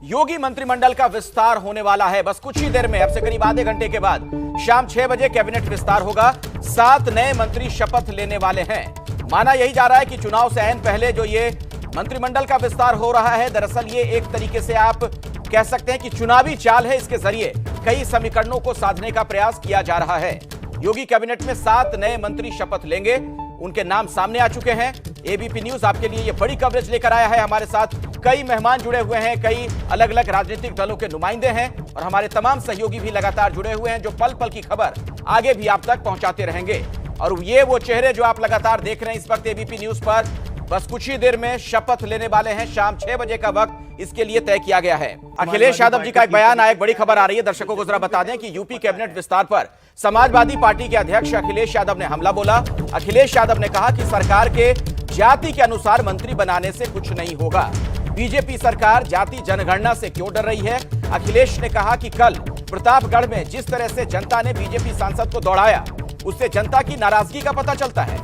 योगी मंत्रिमंडल का विस्तार होने वाला है। बस कुछ ही देर में, अब से करीब आधे घंटे के बाद शाम 6 बजे कैबिनेट विस्तार होगा। 7 नए मंत्री शपथ लेने वाले हैं। माना यही जा रहा है कि चुनाव से ऐन पहले जो ये मंत्रिमंडल का विस्तार हो रहा है, दरअसल ये एक तरीके से आप कह सकते हैं कि चुनावी चाल है। इसके जरिए कई समीकरणों को साधने का प्रयास किया जा रहा है। योगी कैबिनेट में 7 नए मंत्री शपथ लेंगे। उनके नाम सामने आ चुके हैं। एबीपी न्यूज आपके लिए ये बड़ी कवरेज लेकर आया है। हमारे साथ कई मेहमान जुड़े हुए हैं, कई अलग अलग राजनीतिक दलों के नुमाइंदे हैं और हमारे तमाम सहयोगी भी लगातार जुड़े हुए हैं, जो पल पल की खबर आगे भी आप तक पहुंचाते रहेंगे। और ये वो चेहरे जो आप लगातार देख रहे हैं इस वक्त एबीपी न्यूज पर, बस कुछ ही देर में शपथ लेने वाले हैं। शाम 6 बजे का वक्त इसके लिए तय किया गया है। अखिलेश यादव जी का एक बयान आया, एक बड़ी खबर आ रही है। दर्शकों को जरा बता दें कि यूपी कैबिनेट विस्तार पर समाजवादी पार्टी के अध्यक्ष अखिलेश यादव ने हमला बोला। अखिलेश यादव ने कहा कि सरकार के जाति के अनुसार मंत्री बनाने से कुछ नहीं होगा। बीजेपी सरकार जाति जनगणना से क्यों डर रही है? अखिलेश ने कहा कि कल प्रतापगढ़ में जिस तरह से जनता ने बीजेपी सांसद को दौड़ाया, उससे जनता की नाराजगी का पता चलता है।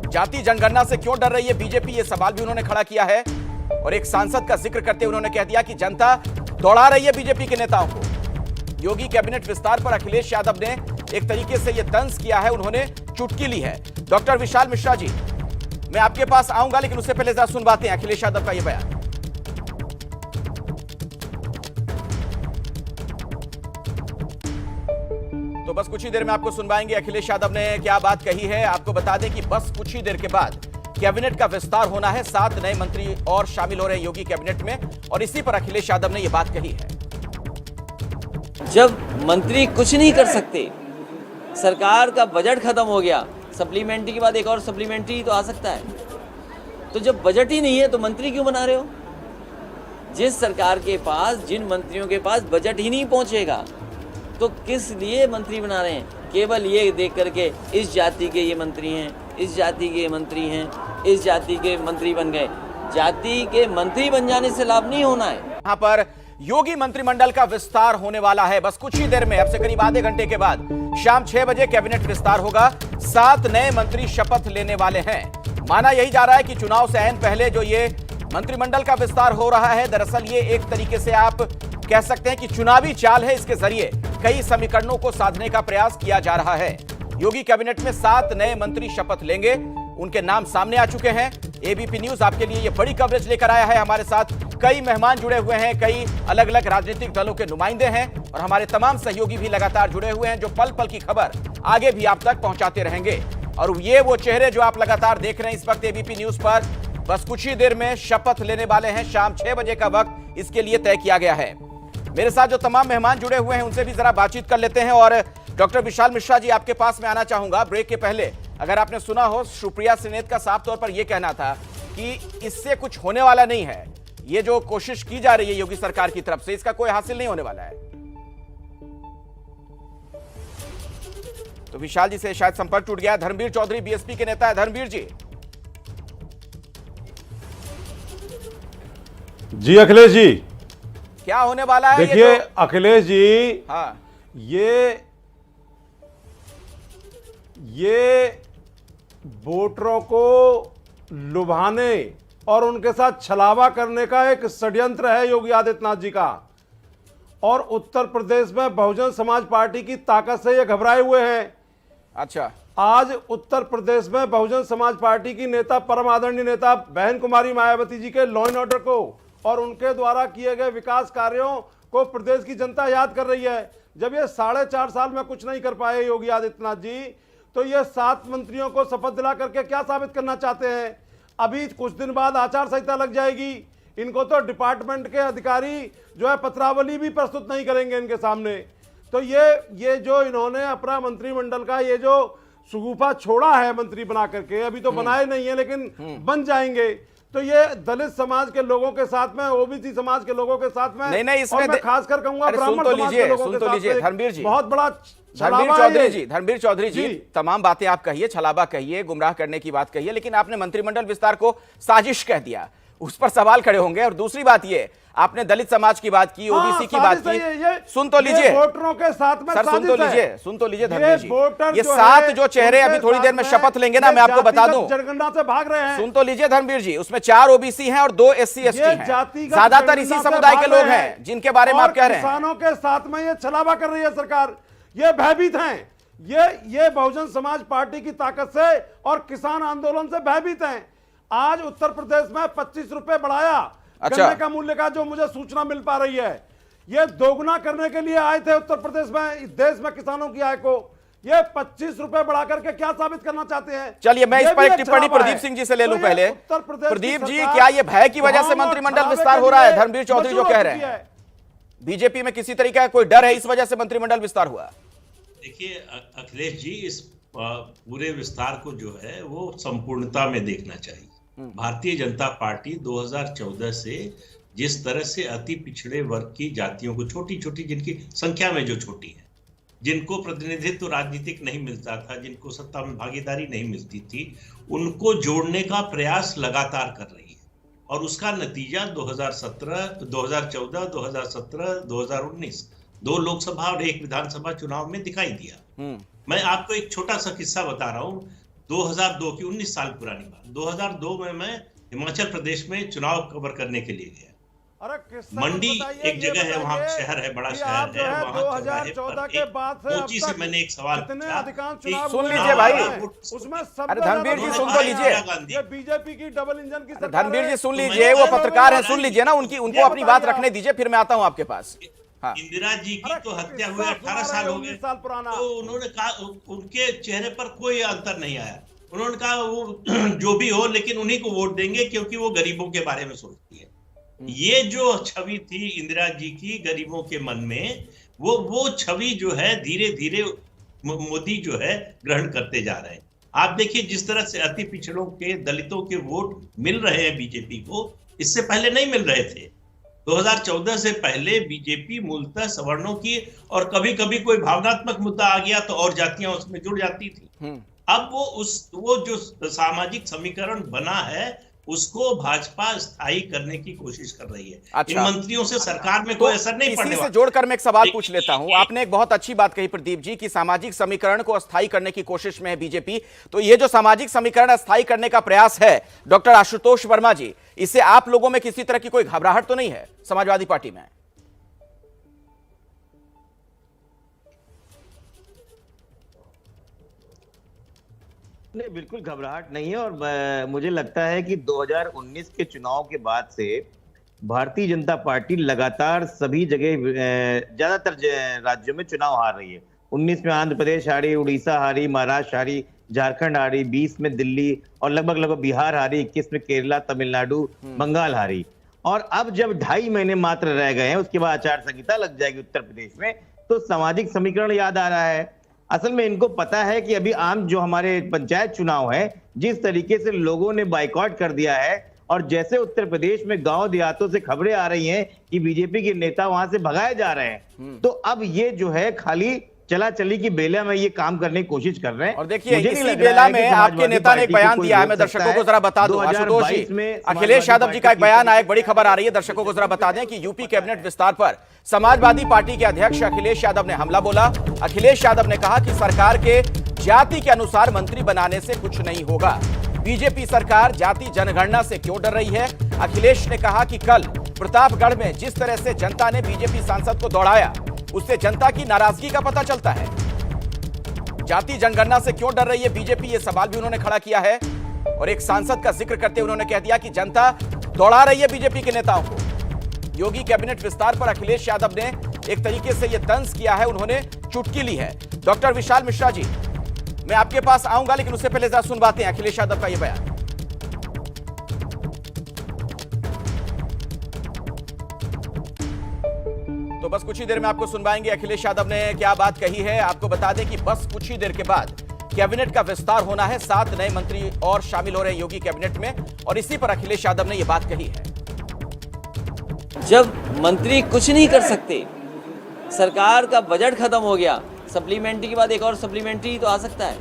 जाति जनगणना से क्यों डर रही है बीजेपी, यह सवाल भी उन्होंने खड़ा किया है। और एक सांसद का जिक्र करते हुए उन्होंने कह दिया कि जनता दौड़ा रही है बीजेपी के नेताओं को। योगी कैबिनेट विस्तार पर अखिलेश यादव ने एक तरीके से यह तंज किया है, उन्होंने चुटकी ली है। डॉक्टर विशाल मिश्रा जी, मैं आपके पास आऊंगा, लेकिन उससे पहले जरा सुनवाते हैं अखिलेश यादव का यह बयान। तो बस कुछ ही देर में आपको सुनवाएंगे अखिलेश यादव ने क्या बात कही है। आपको बता दें कि बस कुछ ही देर के बाद कैबिनेट का विस्तार होना है। 7 नए मंत्री और शामिल हो रहे हैं योगी कैबिनेट में, और इसी पर अखिलेश यादव ने यह बात कही है। जब मंत्री कुछ नहीं कर सकते, सरकार का बजट खत्म हो गया, सप्लीमेंट्री के बाद एक और सप्लीमेंट्री तो आ सकता है, तो जब बजट ही नहीं है तो मंत्री क्यों बना रहे हो? जिस सरकार के पास, जिन मंत्रियों के पास बजट ही नहीं पहुंचेगा, तो किस लिए मंत्री बना रहे हैं? केवल ये देख करके इस जाति के ये मंत्री हैं, इस जाति के मंत्री हैं, इस जाति के मंत्री बन गए। जाति के मंत्री बन जाने से लाभ नहीं होना है। यहां पर योगी मंत्रिमंडल का विस्तार होने वाला है। बस कुछ ही देर में, अब से करीब आधे घंटे के बाद शाम 6 बजे कैबिनेट विस्तार होगा। 7 नए मंत्री शपथ लेने वाले हैं। माना यही जा रहा है कि चुनाव से ऐन पहले जो ये मंत्रिमंडल का विस्तार हो रहा है, दरअसल ये एक तरीके से आप कह सकते हैं कि चुनावी चाल है। इसके जरिए कई समीकरणों को साधने का प्रयास किया जा रहा है। योगी कैबिनेट में 7 नए मंत्री शपथ लेंगे। उनके नाम सामने आ चुके हैं। एबीपी न्यूज आपके लिए ये बड़ी कवरेज लेकर आया है। हमारे साथ कई मेहमान जुड़े हुए हैं, कई अलग अलग राजनीतिक दलों के नुमाइंदे हैं और हमारे तमाम सहयोगी भी लगातार जुड़े हुए हैं, जो पल पल की खबर आगे भी आप तक पहुंचाते रहेंगे। और ये वो चेहरे जो आप लगातार देख रहे हैं इस वक्त एबीपी न्यूज पर, बस कुछ ही देर में शपथ लेने वाले हैं। शाम 6 बजे का वक्त इसके लिए तय किया गया है। मेरे साथ जो तमाम मेहमान जुड़े हुए हैं उनसे भी जरा बातचीत कर लेते हैं। और डॉक्टर विशाल मिश्रा जी, आपके पास में आना चाहूंगा। ब्रेक के पहले अगर आपने सुना हो, सुप्रिया सिनेत का साफ तौर पर यह कहना था कि इससे कुछ होने वाला नहीं है। ये जो कोशिश की जा रही है योगी सरकार की तरफ से, इसका कोई हासिल नहीं होने वाला है। तो विशाल जी से शायद संपर्क टूट गया। धर्मवीर चौधरी बीएसपी के नेता है। धर्मवीर जी। जी अखिलेश जी, क्या होने वाला है? देखिए अखिलेश जी, हाँ, ये वोटरों को लुभाने और उनके साथ छलावा करने का एक षड्यंत्र है योगी आदित्यनाथ जी का। और उत्तर प्रदेश में बहुजन समाज पार्टी की ताकत से ये घबराए हुए हैं। अच्छा, आज उत्तर प्रदेश में बहुजन समाज पार्टी की नेता, परम आदरणीय नेता बहन कुमारी मायावती जी के लॉ एंड ऑर्डर को और उनके द्वारा किए गए विकास कार्यों को प्रदेश की जनता याद कर रही है। जब ये 4.5 साल में कुछ नहीं कर पाए योगी आदित्यनाथ जी, तो ये 7 मंत्रियों को शपथ दिला करके क्या साबित करना चाहते हैं? अभी कुछ दिन बाद आचार संहिता लग जाएगी। इनको तो डिपार्टमेंट के अधिकारी जो है पत्रावली भी प्रस्तुत नहीं करेंगे इनके सामने। तो ये जो इन्होंने अपना मंत्रिमंडल का ये जो सुगुफा छोड़ा है मंत्री बना करके, अभी तो बनाए नहीं है लेकिन बन जाएंगे, तो ये दलित समाज के लोगों के साथ में, ओबीसी समाज के लोगों के साथ में, नहीं इसमें मैं खासकर कहूंगा ब्राह्मण समाज के लोगों के साथ में धर्मवीर जी, बहुत बड़ा धर्मवीर चौधरी जी, तमाम बातें आप कहिए, छलावा कहिए, गुमराह करने की बात कहिए, लेकिन आपने मंत्रिमंडल विस्तार को साजिश कह दिया। उस पर सवाल खड़े होंगे। और दूसरी बात ये, आपने दलित समाज की बात की, ओबीसी की बात की, सुन तो लीजिए वोटरों के साथ में सर, सुन तो लीजिए धर्मेंद्र जी, ये जो 7 जो चेहरे अभी थोड़ी देर में शपथ लेंगे ना, मैं आपको बता दूं, जनगणना से भाग रहे हैं। सुन तो लीजिए धर्मवीर जी, उसमें 4 ओबीसी हैं और 2 SC ST हैं, ज्यादातर इसी समुदाय के लोग हैं जिनके बारे में आप कह रहे हैं। किसानों के साथ में ये छलावा कर रही है सरकार, ये भयभीत हैं, ये बहुजन समाज पार्टी की ताकत से और किसान आंदोलन से भयभीत हैं। आज उत्तर प्रदेश में 25 रुपए बढ़ाया गन्ने का मूल्य का, जो मुझे सूचना मिल पा रही है। ये दोगुना करने के लिए आए थे उत्तर प्रदेश में, इस देश में किसानों की आय को। ये 25 रुपए बढ़ा करके क्या साबित करना चाहते हैं? चलिए मैं इस पर एक टिप्पणी प्रदीप सिंह जी से ले लूं पहले। प्रदीप जी, क्या ये भय की वजह से मंत्रिमंडल विस्तार हो रहा है? धर्मवीर चौधरी जो कह रहे हैं बीजेपी में किसी तरीके का कोई डर है, इस वजह से मंत्रिमंडल विस्तार हुआ? देखिए अखिलेश जी, इस पूरे विस्तार को जो है वो संपूर्णता में देखना चाहिए। भारतीय जनता पार्टी 2014 से जिस तरह से अति पिछड़े वर्ग की जातियों को, छोटी छोटी, जिनकी संख्या में जो छोटी है, जिनको प्रतिनिधित्व राजनीतिक नहीं मिलता था, जिनको सत्ता में भागीदारी नहीं मिलती थी, उनको जोड़ने का प्रयास लगातार कर रही है। और उसका नतीजा 2014, 2019 2 लोकसभा और 1 विधानसभा चुनाव में दिखाई दिया। मैं आपको एक छोटा सा किस्सा बता रहा हूँ। 2002 की 19 साल पुरानी बात, 2002 में मैं हिमाचल प्रदेश में चुनाव कवर करने के लिए गया। मंडी एक जगह है, वहाँ शहर है, बड़ा शहर है, वहाँ 2014 के बाद कोची से मैंने एक सवाल पूछा। सुन लीजिए भाई, उसमें अरे धर्मवीर जी सुन तो लीजिए, ये बीजेपी की डबल इंजन की सरकार। धर्मवीर जी सुन लीजिए, वो पत्रकार है, सुन लीजिए ना, उनको अपनी बात रखने दीजिए, फिर मैं आता हूँ आपके पास। हाँ। इंदिरा जी की तो हत्या हुए 18 साल हो गए, तो उन्होंने कहा उनके चेहरे पर कोई अंतर नहीं आया। उन्होंने कहा वो जो भी हो, लेकिन उन्हीं को वोट देंगे क्योंकि वो गरीबों के बारे में सोचती है। ये जो छवि थी इंदिरा जी की गरीबों के मन में, वो छवि जो है धीरे धीरे मोदी जो है ग्रहण करते जा रहे हैं। आप देखिए जिस तरह से अति पिछड़ों के, दलितों के वोट मिल रहे हैं बीजेपी को, इससे पहले नहीं मिल रहे थे। 2014 से पहले बीजेपी मूलतः सवर्णों की, और कभी कभी कोई भावनात्मक मुद्दा आ गया तो और जातियां उसमें जुड़ जाती थी। अब वो जो सामाजिक समीकरण बना है, उसको भाजपा स्थायी करने की कोशिश कर रही है। अच्छा, इन मंत्रियों से सरकार में कोई असर नहीं पड़ने वाला। इसी से जोड़कर मैं एक सवाल पूछ लेता हूं। आपने एक बहुत अच्छी बात कही प्रदीप जी कि सामाजिक समीकरण को अस्थायी करने की कोशिश में है बीजेपी। तो ये जो सामाजिक समीकरण अस्थायी करने का प्रयास है डॉक्टर आशुतोष वर्मा जी, इससे आप लोगों में किसी तरह की कोई घबराहट तो नहीं है समाजवादी पार्टी में? नहीं, बिल्कुल घबराहट नहीं है। और मुझे लगता है कि 2019 के चुनाव के बाद से भारतीय जनता पार्टी लगातार सभी जगह, ज्यादातर राज्यों में चुनाव हार रही है। 19 में आंध्र प्रदेश हारी, उड़ीसा हारी, महाराष्ट्र हारी, झारखंड हारी, 20 में दिल्ली और लगभग बिहार हारी, 21 में केरला, तमिलनाडु, बंगाल हारी। और अब जब 2.5 महीने मात्र रह गए हैं, उसके बाद आचार संहिता लग जाएगी उत्तर प्रदेश में, तो सामाजिक समीकरण याद आ रहा है। असल में इनको पता है कि अभी आम जो हमारे पंचायत चुनाव है, जिस तरीके से लोगों ने बाइकआउट कर दिया है, और जैसे उत्तर प्रदेश में गांव देहातों से खबरें आ रही हैं कि बीजेपी के नेता वहां से भगाए जा रहे हैं, तो अब ये जो है खाली चला चली की बेला में ये काम करने की कोशिश कर रहे हैं। और देखिए इसी बेला में आपके नेता ने एक बयान दिया है, मैं दर्शकों को जरा बता दूं। आशुतोष जी, अखिलेश यादव जी का एक बयान आया, एक बड़ी खबर आ रही है, दर्शकों को जरा बता दें कि यूपी कैबिनेट विस्तार पर समाजवादी पार्टी के अध्यक्ष अखिलेश यादव ने हमला बोला। अखिलेश यादव ने कहा कि सरकार के जाति के अनुसार मंत्री बनाने से कुछ नहीं होगा। बीजेपी सरकार जाति जनगणना से क्यों डर रही है? अखिलेश ने कहा कि कल प्रतापगढ़ में जिस तरह से जनता ने बीजेपी सांसद को दौड़ाया, उससे जनता की नाराजगी का पता चलता है। जाति जनगणना से क्यों डर रही है बीजेपी, यह सवाल भी उन्होंने खड़ा किया है। और एक सांसद का जिक्र करते हुए उन्होंने कह दिया कि जनता दौड़ा रही है बीजेपी के नेताओं को। योगी कैबिनेट विस्तार पर अखिलेश यादव ने एक तरीके से यह तंज किया है, उन्होंने चुटकी ली है। डॉक्टर विशाल मिश्रा जी, मैं आपके पास आऊंगा, लेकिन उससे पहले जरा सुनवाते हैं अखिलेश यादव का यह बयान। तो बस कुछ ही देर में आपको सुनवाएंगे अखिलेश यादव ने क्या बात कही है। आपको बता दें कि बस कुछ ही देर के बाद कैबिनेट का विस्तार होना है, 7 नए मंत्री और शामिल हो रहे हैं योगी कैबिनेट में, और इसी पर अखिलेश यादव ने यह बात कही है। जब मंत्री कुछ नहीं कर सकते, सरकार का बजट खत्म हो गया, सप्लीमेंट्री के बाद एक और सप्लीमेंट्री तो आ सकता है,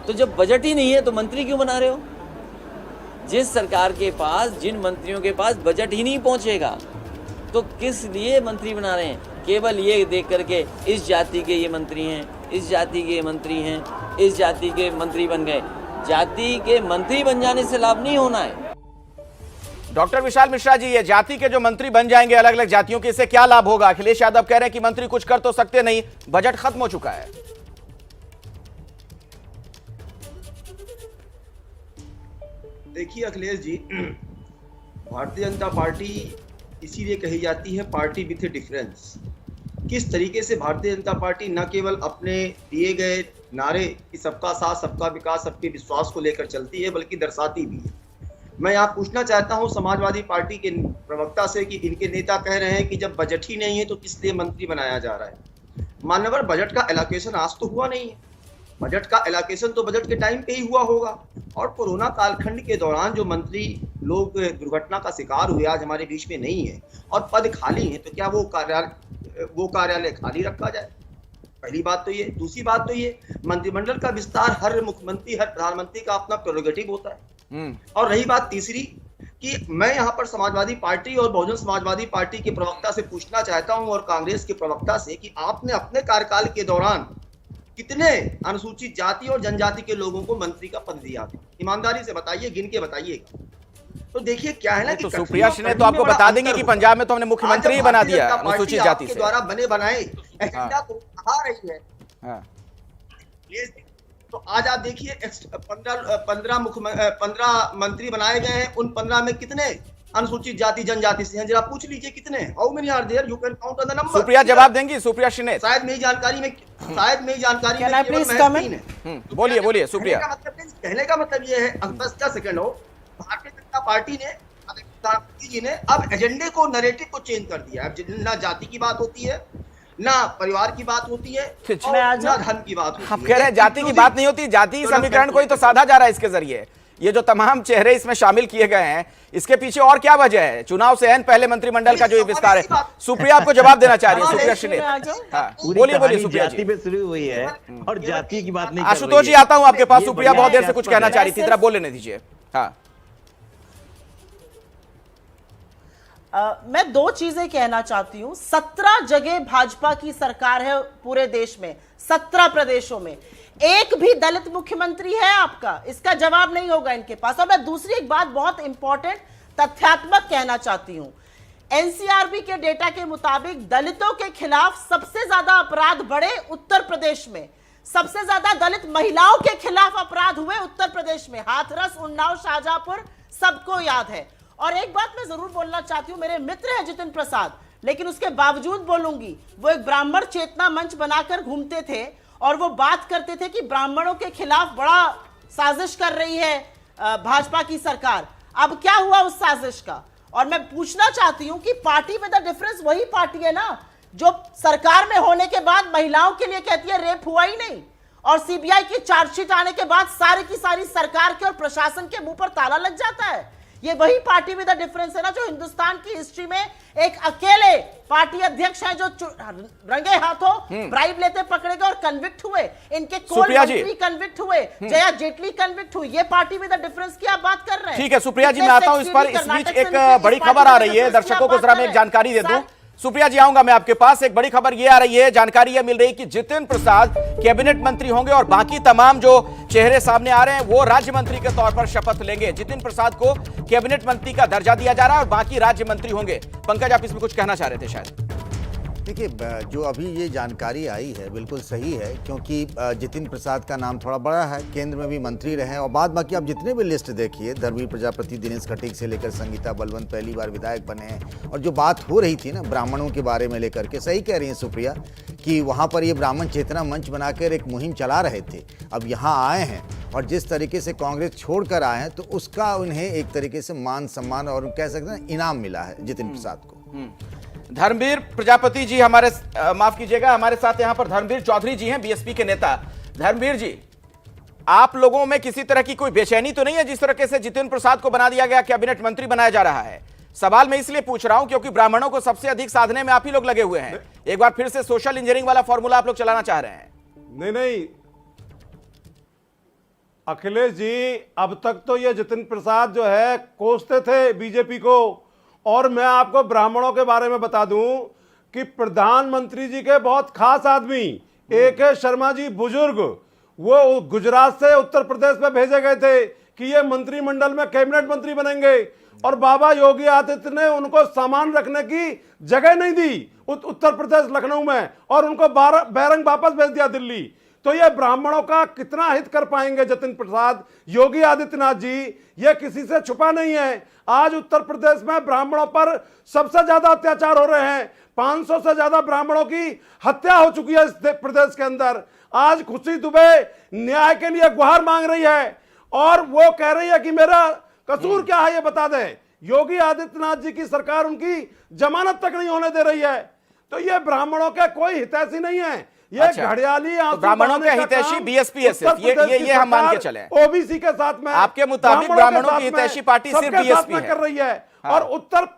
तो जब बजट ही नहीं है तो मंत्री क्यों बना रहे हो? जिस सरकार के पास, जिन मंत्रियों के पास बजट ही नहीं पहुंचेगा, तो किस लिए मंत्री बना रहे हैं? केवल ये देख करके इस जाति के ये मंत्री हैं, इस जाति के मंत्री हैं, इस जाति के मंत्री बन गए। जाति के मंत्री बन जाने से लाभ नहीं होना है। डॉक्टर विशाल मिश्रा जी, ये जाति के जो मंत्री बन जाएंगे अलग अलग जातियों के, इससे क्या लाभ होगा? अखिलेश यादव कह रहे हैं कि मंत्री कुछ कर तो सकते नहीं, बजट खत्म हो चुका है। देखिए अखिलेश जी, भारतीय जनता पार्टी इसीलिए कही जाती है पार्टी विथ ए डिफरेंस। किस तरीके से भारतीय जनता पार्टी न केवल अपने दिए गए नारे कि सबका साथ, सबका विकास, सबके विश्वास को लेकर चलती है, बल्कि दर्शाती भी है। मैं यहाँ पूछना चाहता हूँ समाजवादी पार्टी के प्रवक्ता से कि इनके नेता कह रहे हैं कि जब बजट ही नहीं है तो किस लिए मंत्री बनाया जा रहा है। मान्यवर, बजट का एलोकेशन आज तो हुआ नहीं है। बजट का एलोकेशन तो बजट के टाइम पे ही हुआ होगा। और कोरोना कालखंड के दौरान जो मंत्री लोग दुर्घटना का शिकार हुए आज हमारे बीच में नहीं है और पद खाली हैं, तो क्या वो कार्यालय खाली रखा जाए? पहली बात तो ये। दूसरी बात तो ये, मंत्रिमंडल का विस्तार हर मुख्यमंत्री, हर प्रधानमंत्री का अपना प्रेरोगेटिव होता है। और रही बात तीसरी कि मैं यहाँ पर समाजवादी पार्टी और बहुजन समाजवादी पार्टी के प्रवक्ता से पूछना चाहता हूँ और कांग्रेस के प्रवक्ता से कि आपने अपने कार्यकाल के दौरान कितने अनुसूचित जाति और जनजाति के लोगों को मंत्री का पद दिया था? ईमानदारी से बताइए, गिन के बताइएगा। तो देखिए क्या है ना कि तो सुप्रिया श्री ने तो आपको बता देंगे कि पंजाब में तो हमने मुख्यमंत्री ही बना दिया अनुसूचित जाति से। द्वारा बने बनाए एजेंडा को बढ़ा रही है। तो आज आप देखिए 15 मंत्री बनाए गए हैं, उन 15 में कितने अनुसूचित जाति जनजाति से हैं? जरा पूछ लीजिए कितने। How many are there? You can count on the number. Supriya जवाब देंगी, सुप्रिया श्री ने। शायद मेरी जानकारी में बोलिए सुप्रिया। कहने का मतलब ये है, 10 सेकंड हो, भारतीय जनता पार्टी ने, प्रधानमंत्री जी ने अब एजेंडे को, नैरेटिव को चेंज कर दिया। अब ना जाति की बात होती है, ना परिवार की बात होती है, और ना धर्म की बात होती है। आप कह रहे हैं जाति की बात नहीं होती, जाति समीकरण को ही तो साधा जा रहा है इसके जरिए। ये जो तमाम चेहरे इसमें शामिल किए गए हैं, इसके पीछे और क्या वजह है? चुनाव से एन पहले मंत्रिमंडल का जो विस्तार है। सुप्रिया आपको जवाब देना चाह रही है। सुप्रिया श्री ने बोलिए सुप्रिया जी। जाति पे शुरू हुई है और जाति की बात नहीं। आशुतोष जी आता हूं आपके पास। सुप्रिया बहुत देर से कुछ कहना चाह रही थी, जरा बोल लेने दीजिए। हाँ, मैं दो चीजें कहना चाहती हूं। 17 जगह भाजपा की सरकार है पूरे देश में, 17 प्रदेशों में। एक भी दलित मुख्यमंत्री है आपका? इसका जवाब नहीं होगा इनके पास। और मैं दूसरी एक बात बहुत इंपॉर्टेंट तथ्यात्मक कहना चाहती हूं। एनसीआरबी के डेटा के मुताबिक दलितों के खिलाफ सबसे ज्यादा अपराध बढ़े उत्तर प्रदेश में। सबसे ज्यादा दलित महिलाओं के खिलाफ अपराध हुए उत्तर प्रदेश में। हाथरस, उन्नाव, शाहजहांपुर सबको याद है। और एक बात मैं जरूर बोलना चाहती हूं, मेरे मित्र हैं जितिन प्रसाद, लेकिन उसके बावजूद बोलूंगी, वो एक ब्राह्मण चेतना मंच बनाकर घूमते थे और वो बात करते थे कि ब्राह्मणों के खिलाफ बड़ा साजिश कर रही है भाजपा की सरकार। अब क्या हुआ उस साजिश का? और मैं पूछना चाहती हूं कि पार्टी में द डिफरेंस वही पार्टी है ना जो सरकार में होने के बाद महिलाओं के लिए कहती है रेप हुआ ही नहीं, और सीबीआई की चार्जशीट आने के बाद सारी की सारी सरकार के और प्रशासन के मुंह पर ताला लग जाता है। ये वही पार्टी विद द डिफरेंस है ना जो हिंदुस्तान की हिस्ट्री में एक अकेले पार्टी अध्यक्ष हैं जो रंगे हाथों ब्राइब लेते पकड़े गए और कन्विक्ट हुए। इनके कोल मंत्री कन्विक्ट हुए, जया जेटली कन्विक्ट हुई। ये पार्टी विद द डिफरेंस की आप बात कर रहे हैं। ठीक है सुप्रिया जी, मैं आता हूं इस पर। इस बीच एक बड़ी खबर आ रही है, दर्शकों को जरा मैं एक जानकारी दे दूं। सुप्रिया जी आऊंगा मैं आपके पास। एक बड़ी खबर ये आ रही है, जानकारी ये मिल रही है कि जितिन प्रसाद कैबिनेट मंत्री होंगे और बाकी तमाम जो चेहरे सामने आ रहे हैं वो राज्य मंत्री के तौर पर शपथ लेंगे। जितिन प्रसाद को कैबिनेट मंत्री का दर्जा दिया जा रहा है और बाकी राज्य मंत्री होंगे। पंकज, आप इसमें कुछ कहना चाह रहे थे शायद। देखिए, जो अभी ये जानकारी आई है बिल्कुल सही है, क्योंकि जितिन प्रसाद का नाम थोड़ा बड़ा है, केंद्र में भी मंत्री रहे हैं और बाद बाकी आप जितने भी लिस्ट देखिए, धर्मवीर प्रजापति, दिनेश खटीक से लेकर संगीता बलवंत पहली बार विधायक बने हैं। और जो बात हो रही थी ना ब्राह्मणों के बारे में लेकर के, सही कह रही हैं सुप्रिया कि वहाँ पर ये ब्राह्मण चेतना मंच बनाकर एक मुहिम चला रहे थे। अब यहाँ आए हैं और जिस तरीके से कांग्रेस छोड़कर आए हैं तो उसका उन्हें एक तरीके से मान सम्मान और कह सकते हैं इनाम मिला है जितिन प्रसाद को। धर्मवीर प्रजापति जी हमारे माफ कीजिएगा, हमारे साथ यहां पर धर्मवीर चौधरी जी हैं, बीएसपी के नेता। धर्मवीर जी, आप लोगों में किसी तरह की कोई बेचैनी तो नहीं है जिस तरीके से जितिन प्रसाद को बना दिया गया, कैबिनेट मंत्री बनाया जा रहा है? सवाल मैं इसलिए पूछ रहा हूं क्योंकि ब्राह्मणों को सबसे अधिक साधने में आप ही लोग लगे हुए हैं। एक बार फिर से सोशल इंजीनियरिंग वाला फॉर्मूला आप लोग चलाना चाह रहे हैं। नहीं, अखिलेश जी, अब तक तो ये जितिन प्रसाद जो है कोसते थे बीजेपी को, और मैं आपको ब्राह्मणों के बारे में बता दूं कि प्रधानमंत्री जी के बहुत खास आदमी एक है शर्मा जी बुजुर्ग, वो गुजरात से उत्तर प्रदेश में भेजे गए थे कि ये मंत्रिमंडल में कैबिनेट मंत्री बनेंगे, और बाबा योगी आदित्य ने उनको सामान रखने की जगह नहीं दी उत्तर प्रदेश लखनऊ में, और उनको बैरंग वापस भेज दिया दिल्ली। तो ये ब्राह्मणों का कितना हित कर पाएंगे जतिन प्रसाद, योगी आदित्यनाथ जी? ये किसी से छुपा नहीं है। आज उत्तर प्रदेश में ब्राह्मणों पर सबसे ज्यादा अत्याचार हो रहे हैं। 500 से ज्यादा ब्राह्मणों की हत्या हो चुकी है इस प्रदेश के अंदर। आज खुशी दुबे न्याय के लिए गुहार मांग रही है, और वो कह रही है कि मेरा कसूर क्या है ये बता दें। योगी आदित्यनाथ जी की सरकार उनकी जमानत तक नहीं होने दे रही है। तो ये ब्राह्मणों के कोई हितैषी नहीं है, ये अच्छा, घड़ियाली तो ब्राह्मणों के हितैषी बीएसपी है सिर्फ, ये हम मान के चले। ओबीसी के साथ में आपके मुताबिक ब्राह्मणों की हितैषी पार्टी सिर्फ बीएसपी है कर रही है। हाँ। और उत्तर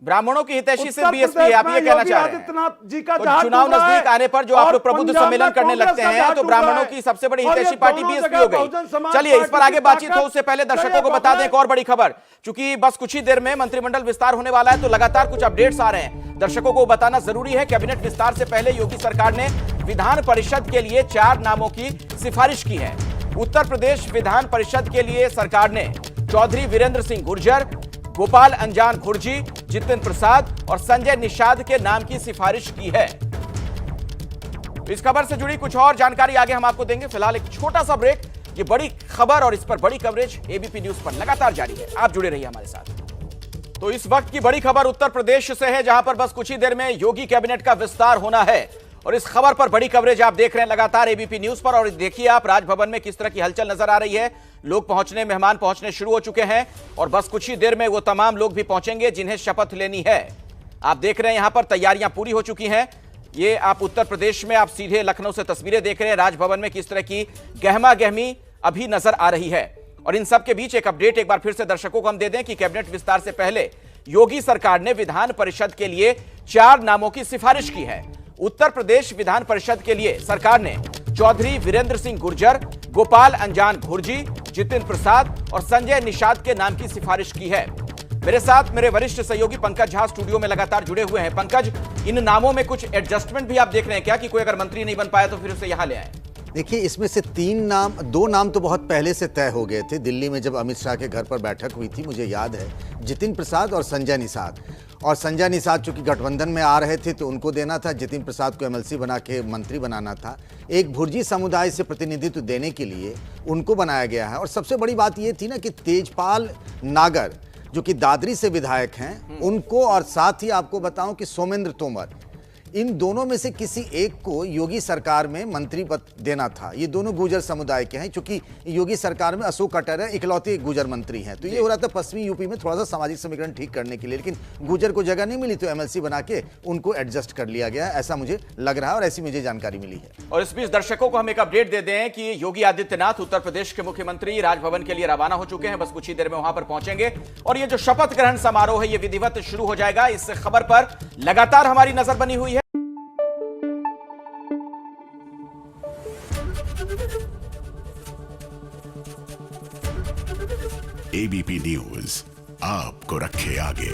ब्राह्मणों की हितैषी सिर्फ बीएसपी है, आप ये कहना चाह रहे हैं? तो चुनाव नजदीक आने पर जो आप लोग प्रबुद्ध सम्मेलन करने लगते हैं तो ब्राह्मणों की सबसे बड़ी हितैषी पार्टी बीएसपी हो गई। चलिए इस पर आगे बातचीत हो उससे पहले दर्शकों को बता दें एक और बड़ी खबर, चूंकि बस कुछ ही देर में मंत्रिमंडल विस्तार होने वाला है तो लगातार कुछ अपडेट्स आ रहे हैं, दर्शकों को बताना जरूरी है। कैबिनेट विस्तार से पहले योगी सरकार ने विधान परिषद के लिए 4 नामों की सिफारिश की है। उत्तर प्रदेश विधान परिषद के लिए सरकार ने चौधरी वीरेंद्र सिंह गुर्जर, गोपाल अंजान खुर्जी, जितिन प्रसाद और संजय निषाद के नाम की सिफारिश की है। इस खबर से जुड़ी कुछ और जानकारी आगे हम आपको देंगे। फिलहाल एक छोटा सा ब्रेक। ये बड़ी खबर और इस पर बड़ी कवरेज एबीपी न्यूज पर लगातार जारी है, आप जुड़े रहिए हमारे साथ। तो इस वक्त की बड़ी खबर उत्तर प्रदेश से है, जहां पर बस कुछ ही देर में योगी कैबिनेट का विस्तार होना है, और इस खबर पर बड़ी कवरेज आप देख रहे हैं लगातार एबीपी न्यूज पर। और देखिए आप राजभवन में किस तरह की हलचल नजर आ रही है, लोग पहुंचने, मेहमान पहुंचने शुरू हो चुके हैं, और बस कुछ ही देर में वो तमाम लोग भी पहुंचेंगे जिन्हें शपथ लेनी है। आप देख रहे हैं यहां पर तैयारियां पूरी हो चुकी हैं। ये आप उत्तर प्रदेश में, आप सीधे लखनऊ से तस्वीरें देख रहे हैं, राजभवन में किस तरह की गहमा गहमी अभी नजर आ रही है। और इन सब के बीच एक अपडेट एक बार फिर से दर्शकों को हम दे दें कि कैबिनेट विस्तार से पहले योगी सरकार ने विधान परिषद के लिए 4 नामों की सिफारिश की है। उत्तर प्रदेश विधान परिषद के लिए सरकार ने चौधरी वीरेंद्र सिंह गुर्जर, गोपाल अंजान खुर्जी, जितिन प्रसाद और संजय निषाद के नाम की सिफारिश की है। मेरे साथ मेरे वरिष्ठ सहयोगी पंकज झा स्टूडियो में लगातार जुड़े हुए हैं। पंकज, इन नामों में कुछ एडजस्टमेंट भी आप देख रहे हैं क्या, कि कोई अगर मंत्री नहीं बन पाया तो फिर उसे यहां ले आए? देखिए, इसमें से 2 नाम तो बहुत पहले से तय हो गए थे। दिल्ली में जब अमित शाह के घर पर बैठक हुई थी, मुझे याद है, जितिन प्रसाद और संजय निषाद। और संजय निषाद चूंकि गठबंधन में आ रहे थे तो उनको देना था, जितिन प्रसाद को एमएलसी बना के मंत्री बनाना था। एक भुर्जी समुदाय से प्रतिनिधित्व देने के लिए उनको बनाया गया है। और सबसे बड़ी बात ये थी ना कि तेजपाल नागर जो कि दादरी से विधायक हैं, उनको, और साथ ही आपको बताऊं कि सोमेंद्र तोमर, इन दोनों में से किसी एक को योगी सरकार में मंत्री पद देना था। ये दोनों गुर्जर समुदाय के हैं, क्योंकि योगी सरकार में अशोक कटारिया इकलौते गुर्जर मंत्री हैं। तो ये हो रहा था पश्चिमी यूपी में थोड़ा सा सामाजिक समीकरण ठीक करने के लिए, लेकिन गुर्जर को जगह नहीं मिली तो एमएलसी बना के उनको एडजस्ट कर लिया गया है, ऐसा मुझे लग रहा है और ऐसी मुझे जानकारी मिली है। और इस बीच दर्शकों को हम एक अपडेट दे दें कि योगी आदित्यनाथ उत्तर प्रदेश के मुख्यमंत्री राजभवन के लिए रवाना हो चुके हैं, बस कुछ ही देर में वहां पर पहुंचेंगे और ये जो शपथ ग्रहण समारोह है ये विधिवत शुरू हो जाएगा। इस खबर पर लगातार हमारी नजर बनी हुई है। एबीपी न्यूज आपको रखे आगे।